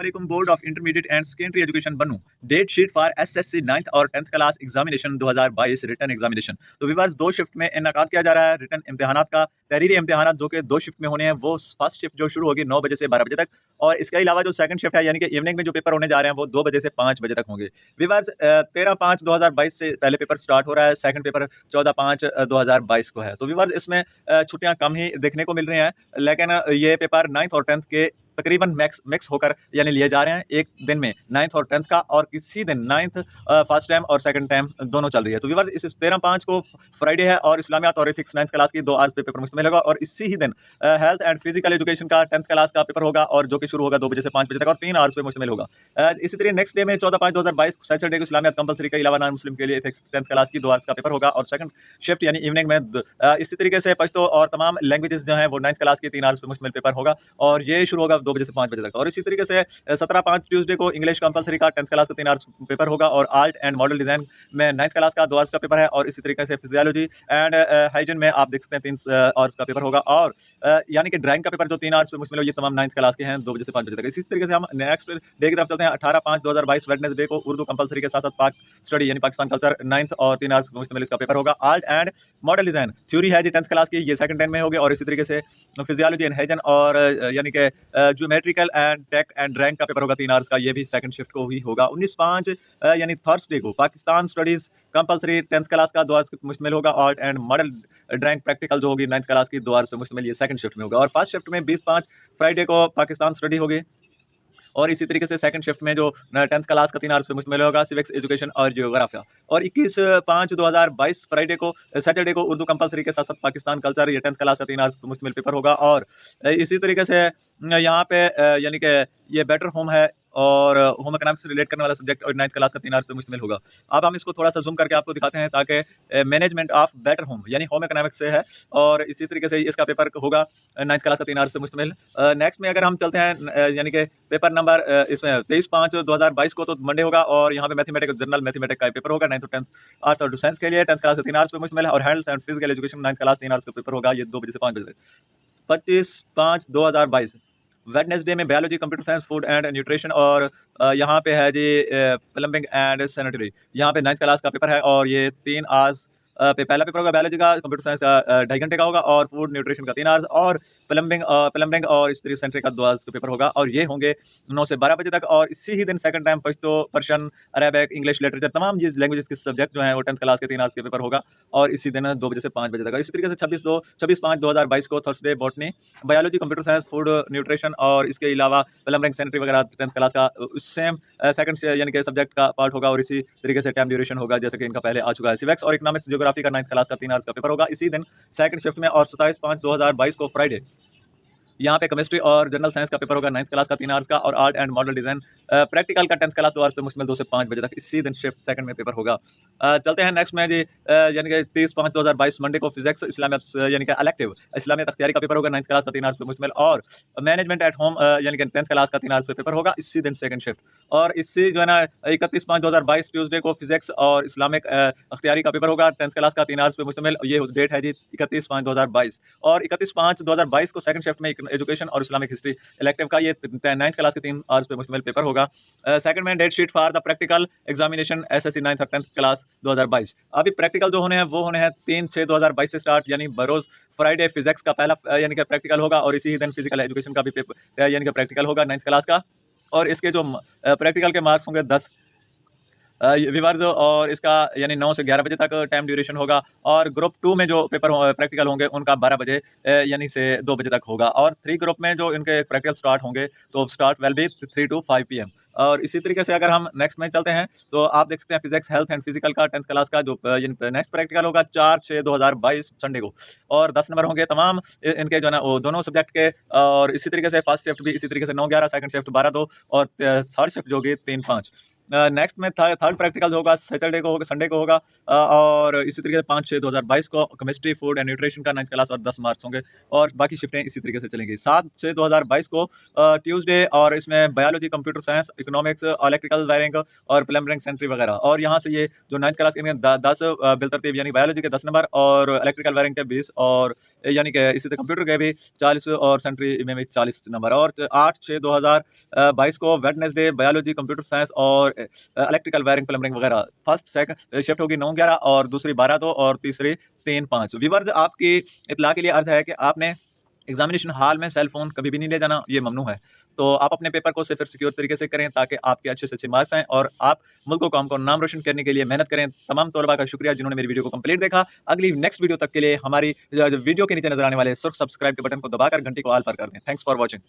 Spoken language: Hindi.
वालेकुम। Board of intermediate and secondary education Bannu date sheet for SSC 9th और 10th class examination 2022 return examination. तो विवर्स दो शिफ्ट में इनका किया जा रहा है रिटर्न इम्तिहानात का। तहरीरी इम्तिहानात जो कि दो शिफ्ट में होने हैं, वो फर्स्ट शिफ्ट जो शुरू होगी 9 बजे से 12 बजे तक, और इसके अलावा जो सेकंड शिफ्ट है यानी कि इवनिंग में जो पेपर होने जा रहे हैं वो 2 बजे से 5 बजे तक होंगे। विवर्स 13/5/2022 से पहले पेपर स्टार्ट हो रहा है, सेकंड पेपर 14/5/2022 को है। तो विवर्स इसमें छुट्टियां कम ही देखने को मिल रही हैं, लेकिन ये पेपर 9th और 10th के तकरीबन मिक्स होकर यानी लिए जा रहे हैं एक दिन में, 9th और 10th का, और किसी दिन 9th फर्स्ट टाइम और सेकंड टाइम दोनों चल रही है। तो विवर्स इस 13/5 को फ्राइडे है और इस्लामियात और एथिक्स 9th क्लास की 2 आवर्स पे पेपर मुश्तमिल होगा, और इसी ही दिन हेल्थ एंड फिजिकल एजुकेशन का 10th क्लास का पेपर होगा, और जो कि शुरू होगा 2 बजे से 5 बजे तक और 3 आवर्स पे मुश्तमिल होगा। इसी तरह नेक्स्ट डे में 14/5/2022 सैटरडे को इस्लामियात कंपलसरी के अलावा नॉन मुस्लिम के लिए एथिक्स 10th क्लास की 2 आवर्स का पेपर होगा, और सेकंड शिफ्ट यानी इवनिंग में इसी तरीके से पश्तो और तमाम लैंग्वेजेस जो है वो 9th क्लास की 3 आवर्स पे मुश्तमिल पेपर होगा, और ये शुरू होगा 2 बजे से 5 बजे तक। और इसी तरीके से 17/5 ट्यूसडे को इंग्लिश कंपलसरी का 10th क्लास का 3 आवर्स पेपर होगा, और आर्ट एंड मॉडल डिजाइन में 9th क्लास का 2 आवर्स का पेपर है, और इसी तरीके से फिजियोलॉजी एंड हाइजीन में आप देख सकते हैं 3 आवर्स का पेपर होगा, और यानी कि ड्राइंग का पेपर जो 3 आवर्स पे मुश्तमिल है, ये तमाम 9th क्लास के हैं 2 बजे से 5 बजे तक। इसी तरीके से हम नेक्स्ट डे की तरफ चलते हैं। 18/5/2022 वेडनेसडे को उर्दू कंपलसरी के साथ साथ पाक स्टडी यानी पाकिस्तान कल्चर 9th और 3 आवर्स मुश्तमिल इसका पेपर होगा। Art and model design theory है जी 10th क्लास की, ये सेकंड टाइम में होगी, और इसी तरीके से फिजियोलॉजी एंड हाइजीन और यानी कि geometrical and tech and drawing का पेपर होगा 3 आवर्स का, ये भी सेकंड शिफ्ट को ही होगा। 19/5 यानी थर्सडे को Pakistan studies compulsory 10th class का 2 आवर्स मुश्तमिल होगा। Art and model drawing practical जो होगी 9th क्लास की 2 आवर्स पे मुश्तमिल, ये सेकंड शिफ्ट में होगा। और फर्स्ट शिफ्ट में 20/5 फ्राइडे को पाकिस्तान स्टडी होगी, और इसी तरीके से सेकंड शिफ्ट में जो 10th क्लास का 3 आवर्स पे मुश्तमिल होगा सिविक्स एजुकेशन और जियोग्राफिया। और 21/5/2022 फ्राइडे को सैटरडे को उर्दू कंपलसरी के साथ साथ पाकिस्तान कल्चर ये 10th क्लास का 3 आवर्स पे मुश्तमिल पेपर होगा। और इसी तरीके से यहाँ पे यानी कि ये बेटर होम है और होम इकोनॉमिक्स से रिलेट करने वाला सब्जेक्ट, और 9th क्लास का 3 आवर्स पे मुश्तमिल होगा। अब हम इसको थोड़ा सा जूम करके आपको दिखाते हैं ताकि मैनेजमेंट ऑफ बेटर होम यानी होम इकोनॉमिक्स से है, और इसी तरीके से इसका पेपर होगा 9th क्लास का 3 आवर्स पे मुश्तमिल। नेक्स्ट में अगर हम चलते हैं यानी कि पेपर नंबर इसमें 23/5/2022 को तो मंडे होगा, और यहाँ पे मैथमेटिक्स जनरल मैथमेटिक्स का पेपर होगा 9th और 10th आर्ट्स और साइंस के लिए 10th क्लास का 3 आवर्स पे मुश्तमिल है, और health and physical education 9th class 3 hours का पेपर होगा, ये 2 बजे से 5 बजे तक। 25/5/2022 वेडनेसडे में biology computer science food and nutrition, और यहाँ पे है जी प्लम्बिंग एंड सैनिटरी, यहाँ पे 9th क्लास का पेपर है, और ये 3 आवर्स पे पहला पेपर होगा बायोलॉजी का, कंप्यूटर साइंस का 2.5 घंटे का होगा, और फूड न्यूट्रिशन का 3 आवर्स, और प्लम्बिंग और इस तरीके सैनिटरी का 2 आवर्स का पेपर होगा, और ये होंगे 9 से 12 बजे तक। और इसी ही दिन second time Pashto, Persian, Arabic, English literature तमाम ये लैंग्वेजेस के सब्जेक्ट जो हैं वो 10th क्लास के 3 आवर्स के पेपर होगा, और इसी दिन 2 बजे से 5 बजे तक। इसी तरीके से 26/5/2022 को Thursday botany, biology, computer science, food nutrition, और इसके अलावा प्लम्बिंग सैनिटरी वगैरह 10th क्लास का सेम सेकंड यानी कि सब्जेक्ट का पार्ट होगा, और इसी तरीके से टाइम ड्यूरेशन होगा जैसे कि इनका पहले आ चुका है। सिविक्स और इकोनॉमिक्स ज्योग्राफी का 9th क्लास का 3 आवर्स का पेपर होगा इसी दिन सेकंड शिफ्ट में। और 27/5/2022 को फ्राइडे यहाँ पे केमिस्ट्री और जनरल साइंस का पेपर होगा 9th क्लास का 3 आवर्स का, और art and model design practical का 10th क्लास 2 आवर्स पे मुश्तमिल 2 से 5 बजे तक, इसी दिन शिफ्ट सेकंड में पेपर होगा। चलते हैं नेक्स्ट में जी यानी कि 30/5/2022 मंडे को फिजिक्स इस्लामियत यानी कि इलेक्टिव इस्लामियत अख्तियारी का पेपर होगा 9th क्लास का 3 आवर्स पे मुश्तमिल, और मैनेजमेंट एट होम यानी कि 10th क्लास का 3 आवर्स पे पेपर होगा इसी दिन सेकंड शिफ्ट। और इससे जो है ना 31/5/2022 ट्यूसडे को फिजिक्स और इस्लामिक अख्तियारी का पेपर होगा 10th क्लास का 3 आवर्स पे मुश्तमिल, ये डेट है जी 31/5/2022। और 31/5/2022 को सेकंड शिफ्ट में एजुकेशन और इस्लामिक हिस्ट्री इलेक्टिव का ये 9th क्लास के 3 आवर्स पे मुश्तमिल पेपर होगा। सेकंड में date sheet for the practical examination SSC 9th और 10th क्लास 2022। अभी प्रैक्टिकल जो होने हैं वो होने हैं 3/6/2022 से स्टार्ट, यानी बरोज फ्राइडे फिजिक्स का पहला यानी कि प्रैक्टिकल होगा, और इसी ही दिन फिजिकल एजुकेशन का भी पेपर यानी कि प्रैक्टिकल होगा 9th क्लास का, और इसके जो प्रैक्टिकल के मार्क्स होंगे 10 विवर्स, और इसका यानी 9 से 11 बजे तक टाइम ड्यूरेशन होगा। और ग्रुप 2 में जो पेपर प्रैक्टिकल होंगे उनका 12 बजे यानी से 2 बजे तक होगा। और 3 ग्रुप में जो इनके प्रैक्टिकल स्टार्ट होंगे तो start will be 3 to 5 PM। और इसी तरीके से अगर हम नेक्स्ट में चलते हैं तो आप देख सकते हैं फिजिक्स हेल्थ एंड फिजिकल का 10th क्लास का जो नेक्स्ट प्रैक्टिकल होगा 4/6/2022 संडे को, और 10 नंबर होंगे तमाम इनके जो है ना वो दोनों सब्जेक्ट के। और इसी तरीके से फर्स्ट शिफ्ट भी इसी तरीके से 9/11, सेकंड शिफ्ट 12/2, और थर्ड शिफ्ट जो होगी 3/5। नेक्स्ट में थर्ड प्रैक्टिकल होगा, सैटरडे को होगा, संडे को होगा। और इसी तरीके से 5/6/2022 को केमिस्ट्री, फूड एंड न्यूट्रिशन का 9th क्लास और 10 मार्क्स होंगे, और बाकी शिफ्टें इसी तरीके से चलेंगी। 7/6/2022 को ट्यूसडे, और इसमें biology, computer science, economics, electrical wiring और प्लम्बरिंग सेंट्री वगैरह। और यहाँ से ये जो 9th क्लास के 10 बिलतरतीब, यानी बायोलॉजी के 10 नंबर और इलेक्ट्रिकल वायरिंग के 20, और यानी कि इसी तरह कंप्यूटर के भी 40 और सेंट्री में भी 40 नंबर। और 8/6/2022 को वेडनेसडे, बायोलॉजी, कंप्यूटर साइंस और इलेक्ट्रिकल वायरिंग, प्लम्बरिंग वगैरह। फर्स्ट सेकंड शिफ्ट होगी 9-11 और दूसरी 12-2 और तीसरी 3-5। व्यूअर्स, आपकी इत्तला के लिए अर्ज है कि आपने एग्जामिनेशन हॉल में सेल फोन कभी भी नहीं ले जाना, ये ममनू है। तो आप अपने पेपर को सिर्फ सिक्योर तरीके से करें ताकि आपके अच्छे से अच्छे मार्क्स आएं और आप मुल्क को, काम को नाम रोशन करने के लिए मेहनत करें। तमाम तलबा का शुक्रिया जिन्होंने मेरी वीडियो को कंप्लीट देखा। अगली नेक्स्ट वीडियो तक के लिए हमारी जो वीडियो के नीचे नजर आने वाले सब्सक्राइब के बटन को दबाकर घंटी को ऑल पर कर दें। Thanks for watching.